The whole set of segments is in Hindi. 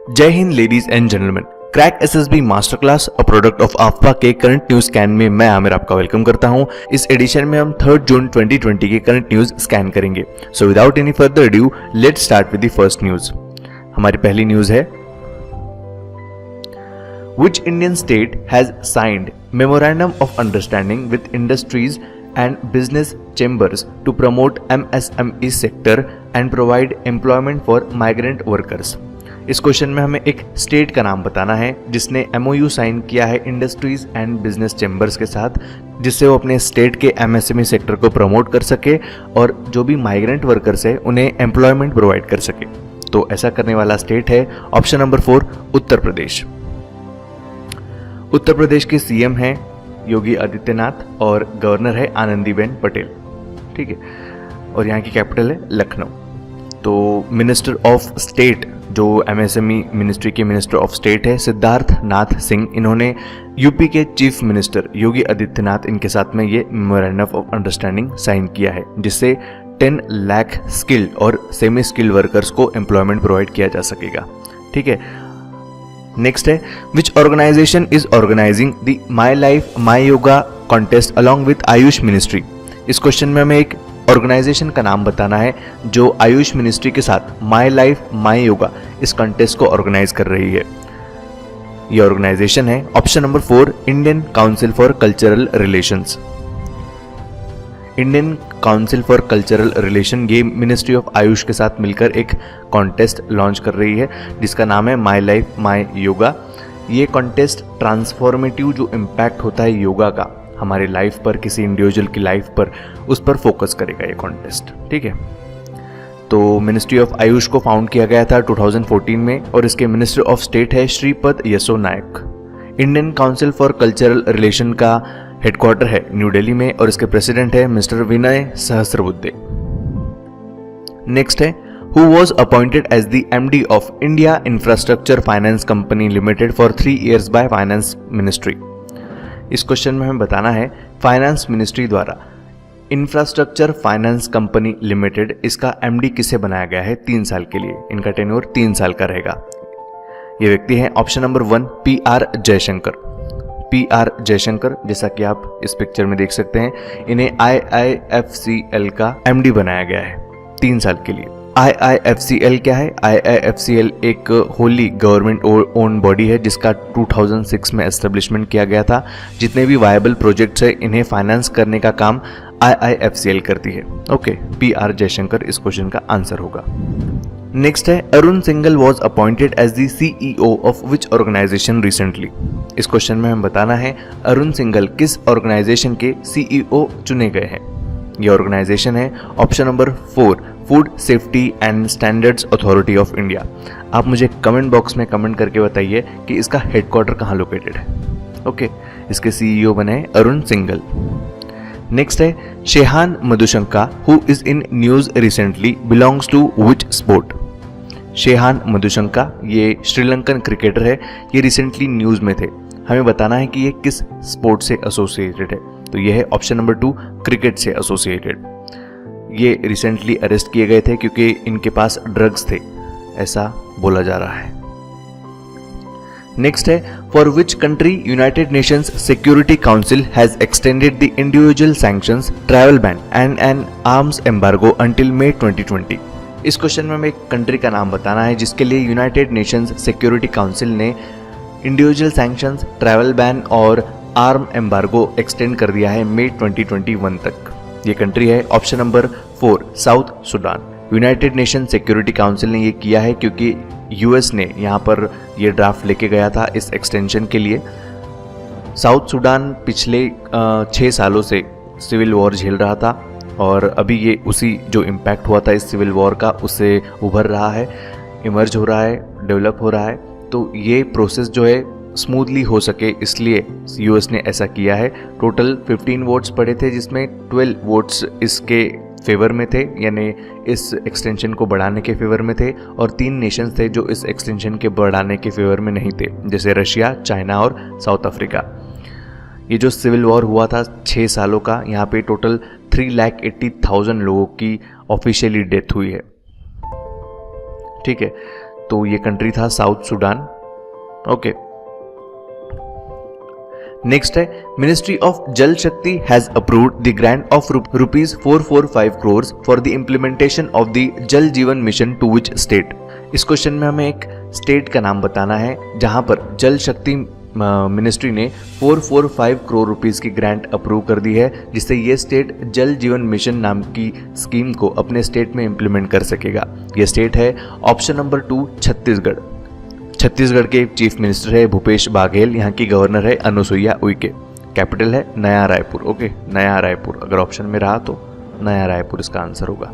जय Hind ladies and gentleman, crack SSB master class और प्रोडक्ट ऑफ आफ्पा के करंट न्यूज स्कैन में मैं आमिर आपका वेलकम करता हूं। इस एडिशन में हम 3 जून 2020 के करंट न्यूज स्कैन करेंगे। So without any further due let's start with the first news. हमारी पहली न्यूज है, Which Indian state has signed memorandum of understanding with industries and business chambers to promote MSME sector and provide employment for migrant workers? इस क्वेश्चन में हमें एक स्टेट का नाम बताना है जिसने MOU साइन किया है इंडस्ट्रीज एंड बिजनेस चैम्बर्स के साथ, जिससे वो अपने स्टेट के MSME सेक्टर को प्रमोट कर सके और जो भी माइग्रेंट वर्कर्स है उन्हें एम्प्लॉयमेंट प्रोवाइड कर सके। तो ऐसा करने वाला स्टेट है ऑप्शन नंबर 4 उत्तर प्रदेश। उत्तर प्रदेश के सीएम हैं योगी आदित्यनाथ और गवर्नर है आनंदीबेन पटेल, ठीक है, और यहाँ की कैपिटल है लखनऊ। तो मिनिस्टर ऑफ स्टेट जो MSME मिनिस्ट्री के मिनिस्टर ऑफ स्टेट है सिद्धार्थ नाथ सिंह, इन्होंने यूपी के चीफ मिनिस्टर योगी आदित्यनाथ इनके साथ में ये मेमोरेंडम ऑफ अंडरस्टैंडिंग साइन किया है, जिससे 10 लाख स्किल्ड और सेमी स्किल्ड वर्कर्स को एम्प्लॉयमेंट प्रोवाइड किया जा सकेगा, ठीक है। नेक्स्ट है, which organisation is organising the my life my yoga contest along with AYUSH ministry? इस क्वेश्चन में हमें एक ऑर्गेनाइजेशन का नाम बताना है जो आयुष मिनिस्ट्री के साथ माई लाइफ माई योगा इस कॉन्टेस्ट को ऑर्गेनाइज कर रही है। ये ऑर्गेनाइजेशन है option number 4 Indian council for cultural relations. Indian council for cultural relation ये मिनिस्ट्री ऑफ आयुष के साथ मिलकर एक कॉन्टेस्ट लॉन्च कर रही है जिसका नाम है माई लाइफ माई योगा। ये कॉन्टेस्ट ट्रांसफॉर्मेटिव जो इम्पैक्ट होता है योगा का हमारे लाइफ पर, किसी इंडिविजुअल की लाइफ पर, उस पर फोकस करेगा ये कॉन्टेस्ट, ठीक है। तो मिनिस्ट्री ऑफ आयुष को फाउंड किया गया था 2014 में और इसके मिनिस्टर ऑफ स्टेट है Shripad Yesso Naik. Indian council for cultural relation का हेडक्वार्टर है न्यू दिल्ली में और इसके प्रेसिडेंट है मिस्टर विनय सहस्रबुद्धे। नेक्स्ट है, who was appointed as the MD of India infrastructure finance company limited for 3 years by finance ministry? इस क्वेश्चन में हमें बताना है फाइनेंस मिनिस्ट्री द्वारा इंफ्रास्ट्रक्चर फाइनेंस कंपनी लिमिटेड इसका MD किसे बनाया गया है 3 साल के लिए। इनका टेन्योर 3 साल का रहेगा। ये व्यक्ति है option number 1 PR Jaishankar. PR Jaishankar, जैसा कि आप इस पिक्चर में देख सकते हैं, इन्हें IIFCL का MD बनाया गया है 3 साल के लिए। IIFCL क्या है? IIFCL एक होली गवर्नमेंट ओन बॉडी है जिसका 2006 में एस्टेब्लिशमेंट किया गया था। जितने भी वायबल प्रोजेक्ट्स है इन्हें फाइनेंस करने का काम IIFCL करती है। ओके, PR जयशंकर इस क्वेश्चन का आंसर होगा। नेक्स्ट है, Arun Singhal was appointed as the CEO of which organisation recently? इस क्वेश्चन में हमें बताना है अरुण सिंघल किस ऑर्गेनाइजेशन के CEO चुने गए हैं। ये ऑर्गेनाइजेशन है option number 4 food safety and standards authority of India. आप मुझे कमेंट बॉक्स में कमेंट करके बताइए कि इसका हेडक्वार्टर कहाँ लोकेटेड है। ओके, इसके CEO बने अरुण सिंघल। नेक्स्ट है, Shehan Madushanka who is in news recently belongs to which sport? Shehan Madushanka ये श्रीलंकन क्रिकेटर है, ये रिसेंटली न्यूज में थे। हमें बताना है कि ये किस स्पोर्ट से एसोसिएटेड है। तो ये है ऑप्शन नंबर 2 क्रिकेट से एसोसिएटेड। ये रिसेंटली अरेस्ट किए गए थे क्योंकि इनके पास ड्रग्स थे, ऐसा बोला जा रहा है। नेक्स्ट है, for which country United Nations Security Council has extended the individual sanctions, travel ban and an arms embargo until May 2020? इस क्वेश्चन में हमें एक कंट्री का नाम बताना है जिसके लिए यूनाइटेड नेशंस सिक्योरिटी काउंसिल ने इंडिविजुअल सैंक्शंस, ट्रैवल बैन और आर्म एम्बार्गो एक्सटेंड कर दिया है May 2021 तक। ये कंट्री है option number 4 south Sudan. United nation security council ने ये किया है क्योंकि US ने यहाँ पर ये ड्राफ्ट लेके गया था इस एक्सटेंशन के लिए। साउथ सुडान पिछले 6 सालों से सिविल वॉर झेल रहा था और अभी ये उसी जो इम्पैक्ट हुआ था इस सिविल वॉर का उससे उभर रहा है, इमर्ज हो रहा है, डेवलप हो रहा है। तो ये प्रोसेस जो है स्मूथली हो सके इसलिए US ने ऐसा किया है। टोटल 15 वोट्स पड़े थे जिसमें 12 वोट्स इसके फेवर में थे, यानी इस एक्सटेंशन को बढ़ाने के फेवर में थे, और 3 नेशंस थे जो इस एक्सटेंशन के बढ़ाने के फेवर में नहीं थे, जैसे रशिया, चाइना और साउथ अफ्रीका। ये जो सिविल वॉर हुआ था 6 सालों का, यहाँ पे टोटल 3,80,000 लोगों की ऑफिशियली डेथ हुई है, ठीक है। तो ये कंट्री था साउथ सूडान। ओके, नेक्स्ट है मिनिस्ट्री ऑफ जल शक्ति has approved the grant of rupees 445 crore for the implementation of the जल जीवन मिशन टू विच स्टेट। इस क्वेश्चन में हमें एक स्टेट का नाम बताना है जहां पर जल शक्ति मिनिस्ट्री ने 445 करोड़ रुपीस की ग्रांट अप्रूव कर दी है, जिससे ये स्टेट जल जीवन मिशन नाम की स्कीम को अपने स्टेट में इम्प्लीमेंट कर सकेगा। ये स्टेट है ऑप्शन नंबर 2 छत्तीसगढ़। छत्तीसगढ़ के चीफ मिनिस्टर है भूपेश बाघेल, यहाँ की गवर्नर है अनुसुईया उइके, कैपिटल है नया रायपुर। ओके, नया रायपुर अगर ऑप्शन में रहा तो नया रायपुर इसका आंसर होगा।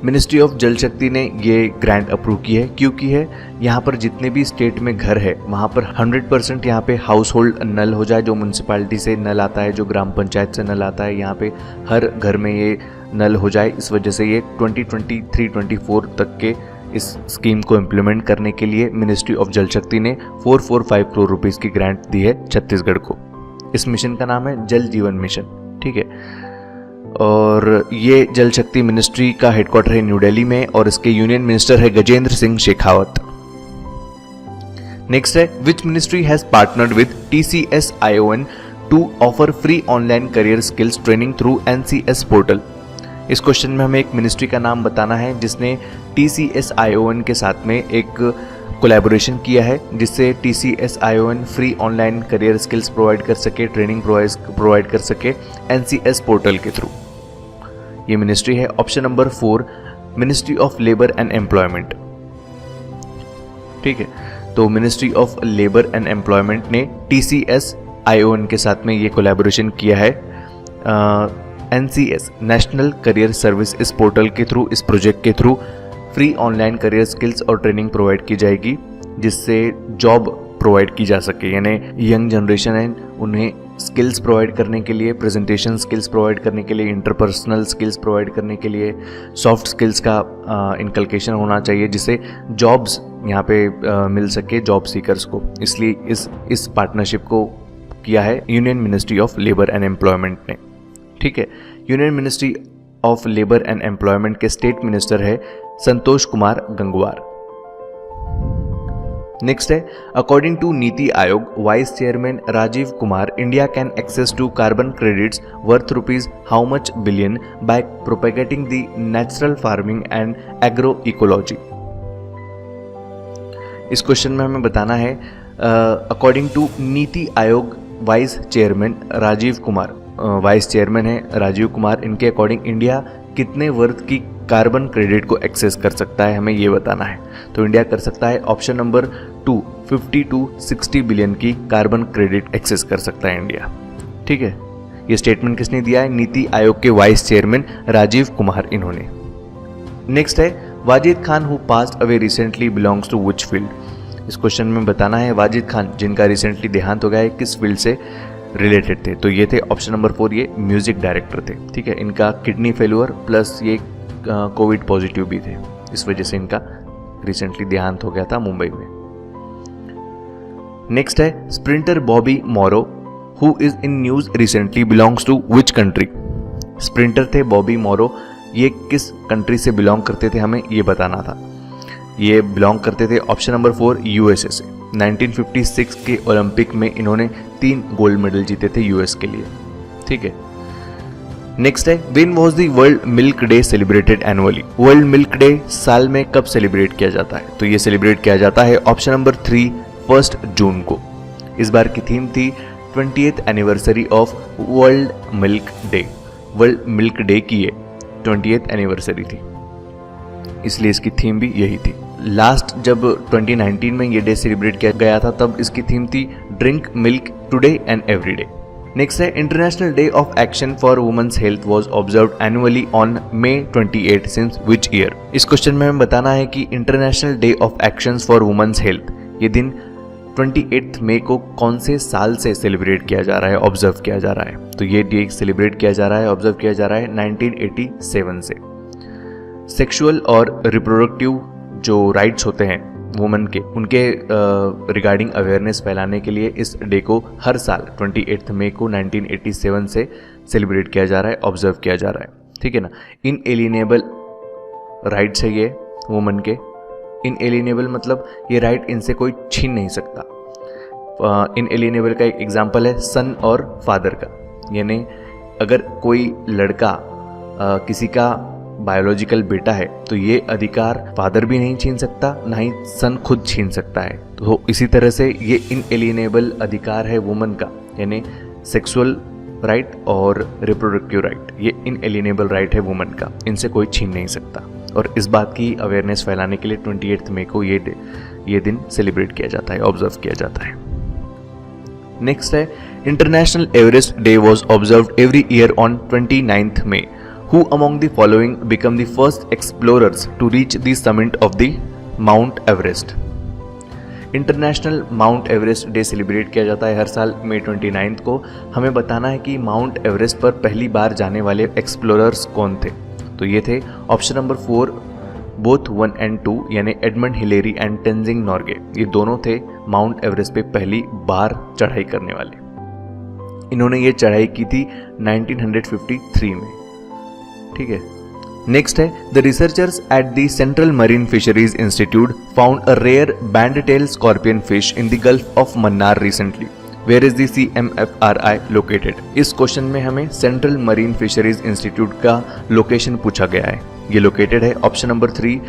मिनिस्ट्री ऑफ जल शक्ति ने ये ग्रांट अप्रूव की है, क्यों की है, यहाँ पर जितने भी स्टेट में घर है वहाँ पर 100% यहाँ पे हाउस होल्ड नल हो जाए। जो म्यूनसिपालिटी से नल आता है, जो ग्राम पंचायत से नल आता है, यहाँ पे हर घर में ये नल हो जाए। इस वजह से ये 2023-24 तक के इस स्कीम को इम्प्लीमेंट करने के लिए मिनिस्ट्री ऑफ जल शक्ति ने 445 करोड़ रुपीस की ग्रांट दी है छत्तीसगढ़ को। इस मिशन का नाम है जल जीवन मिशन। ठीक है, और ये जल शक्ति मिनिस्ट्री का हेडक्वार्टर है न्यू दिल्ली में और इसके यूनियन मिनिस्टर है गजेंद्र सिंह शेखावत। नेक्स्ट है which ministry has partnered with TCS ION to offer free online career skills training through NCS portal. इस क्वेश्चन में हमें एक मिनिस्ट्री का नाम बताना है जिसने TCS ION के साथ में एक कोलैबोरेशन किया है, जिससे TCS ION free online career skills provide कर सके, ट्रेनिंग प्रोवाइड कर सके NCS पोर्टल के थ्रू। ये मिनिस्ट्री है option number 4 ministry of Labour and employment. ठीक है, तो ministry of Labour and Employment ने TCS ION के साथ में ये कोलैबोरेशन किया है NCS नेशनल करियर सर्विस इस पोर्टल के थ्रू, इस प्रोजेक्ट के through free online career skills और ट्रेनिंग प्रोवाइड की जाएगी, जिससे जॉब प्रोवाइड की जा सके। यानी यंग जनरेशन है उन्हें स्किल्स प्रोवाइड करने के लिए, प्रेजेंटेशन स्किल्स प्रोवाइड करने के लिए, इंटरपर्सनल स्किल्स प्रोवाइड करने के लिए सॉफ्ट स्किल्स का इनकलकेशन होना चाहिए, जिससे जॉब्स यहाँ पे मिल सके जॉब सीकर्स को। इसलिए इस पार्टनरशिप को किया है Union Ministry of Labour and Employment ने। ठीक है, Union Ministry of Labour and Employment के स्टेट मिनिस्टर है संतोष कुमार गंगवार। नेक्स्ट है according to NITI Aayog vice chairman Rajiv Kumar, India can access to carbon credits worth rupees how much billion by propagating the natural farming and agro ecology. इस क्वेश्चन में हमें बताना है according to NITI Aayog vice chairman Rajiv Kumar, vice chairman है राजीव कुमार, इनके अकॉर्डिंग इंडिया कितने वर्थ की कार्बन क्रेडिट को एक्सेस कर सकता है, हमें ये बताना है। तो इंडिया कर सकता है ऑप्शन नंबर 2 50 to 60 बिलियन की कार्बन क्रेडिट एक्सेस कर सकता है इंडिया। ठीक है, ये स्टेटमेंट किसने दिया है, नीति आयोग के वाइस चेयरमैन राजीव कुमार इन्होंने। नेक्स्ट है Wajid Khan who passed away recently belongs to which field. इस क्वेश्चन में बताना है वाजिद खान जिनका रिसेंटली देहांत हो गया है किस फील्ड से रिलेटेड थे। तो ये थे ऑप्शन नंबर 4, ये म्यूजिक डायरेक्टर थे। ठीक है, इनका किडनी फेल्यूर प्लस ये कोविड पॉजिटिव भी थे, इस वजह से इनका रिसेंटली देहांत हो गया था मुंबई में। नेक्स्ट है sprinter Bobby Morrow who is in news recently belongs to which country. Sprinter थे बॉबी मोरो, ये किस कंट्री से बिलोंग करते थे हमें ये बताना था। ये बिलोंग करते थे ऑप्शन नंबर 4 USA से। 1956 के ओलंपिक में इन्होंने 3 गोल्ड मेडल जीते थे यूएस के लिए। ठीक है, नेक्स्ट है when was the world milk day celebrated annually. World milk day साल में कब सेलिब्रेट किया जाता है, तो ये सेलिब्रेट किया जाता है ऑप्शन नंबर 3 1 जून को। इस बार की थीम थी 20th anniversary of world milk day. World milk day की ये 20th एनिवर्सरी थी, इसलिए इसकी थीम भी यही थी। लास्ट जब 2019 में ये डे सेलिब्रेट किया गया था तब इसकी थीम थी drink milk today and every day. Next है international day of action for women's health was observed annually on May 28 since which year. इस क्वेश्चन में हमें बताना है कि international day of action for women's health ये दिन 28 मई को कौन से साल से सेलिब्रेट किया जा रहा है, ऑब्जर्व किया जा रहा है। तो ये डे सेलिब्रेट किया जा रहा है, ऑब्जर्व किया जा रहा है 1987 से। सेक्सुअल और रिप्रोडक्टिव जो राइट्स होते हैं वुमेन के, उनके रिगार्डिंग अवेयरनेस फैलाने के लिए इस डे को हर साल 28 मई को 1987 से सेलिब्रेट किया जा रहा है, ऑब्जर्व किया जा रहा है। ठीक है ना, इनएलिएनेबल राइट्स है ये वुमेन के, इनएलिएनेबल मतलब ये राइट इनसे कोई छीन नहीं सकता। इनएलिएनेबल का एक एग्जाम्पल है सन और फादर का, यानी अगर कोई लड़का किसी का बायोलॉजिकल बेटा है तो ये अधिकार फादर भी नहीं छीन सकता, ना ही सन खुद छीन सकता है। तो इसी तरह से ये इनएलिएनेबल अधिकार है वुमन का, यानी सेक्सुअल राइट और रिप्रोडक्टिव राइट, ये इनएलिएनेबल राइट है वुमन का, इनसे कोई छीन नहीं सकता। और इस बात की अवेयरनेस फैलाने के लिए 28 मई को ये दिन सेलिब्रेट किया जाता है, ऑब्जर्व किया जाता है। नेक्स्ट है international Everest day was observed every year on 29th May. Who among the following become the first explorers to reach the summit of the Mount Everest? International mount Everest day celebrate किया जाता है हर साल मई 29 को। हमें बताना है कि माउंट एवरेस्ट पर पहली बार जाने वाले एक्सप्लोरर्स कौन थे। तो ये थे ऑप्शन नंबर 4 बोथ 1 and 2 यानी Edmund Hillary and Tenzing Norgay, ये दोनों थे माउंट एवरेस्ट पे पहली बार चढ़ाई करने वाले। इन्होंने ये चढ़ाई की थी 1953 में। ठीक है, नेक्स्ट है the researchers at the Central Marine Fisheries Institute found a rare band tail scorpion fish in the Gulf of Mannar recently. Where is the CMFRI located? इस क्वेश्चन में हमें सेंट्रल मरीन फिशरीज इंस्टीट्यूट का लोकेशन पूछा गया है। ये लोकेटेड है option number 3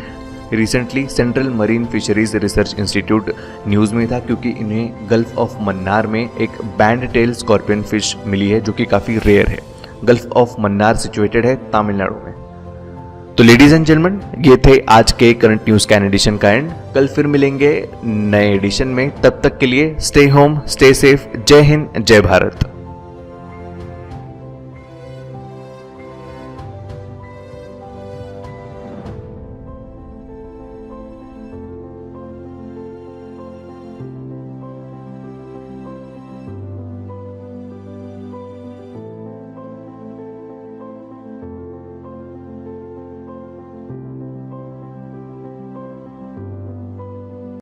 recently Central Marine Fisheries Research Institute news में था, क्योंकि इन्हें गल्फ ऑफ मन्नार में एक बैंड टेल स्कॉर्पियन फिश मिली है जो कि काफ़ी रेयर है। गल्फ ऑफ मन्नार सिचुएटेड है तमिलनाडु में। तो लेडीज एंड जेंटलमैन, ये थे आज के करंट न्यूज कैन एडिशन का एंड। कल फिर मिलेंगे नए एडिशन में, तब तक के लिए स्टे होम, स्टे सेफ। जय हिंद, जय भारत।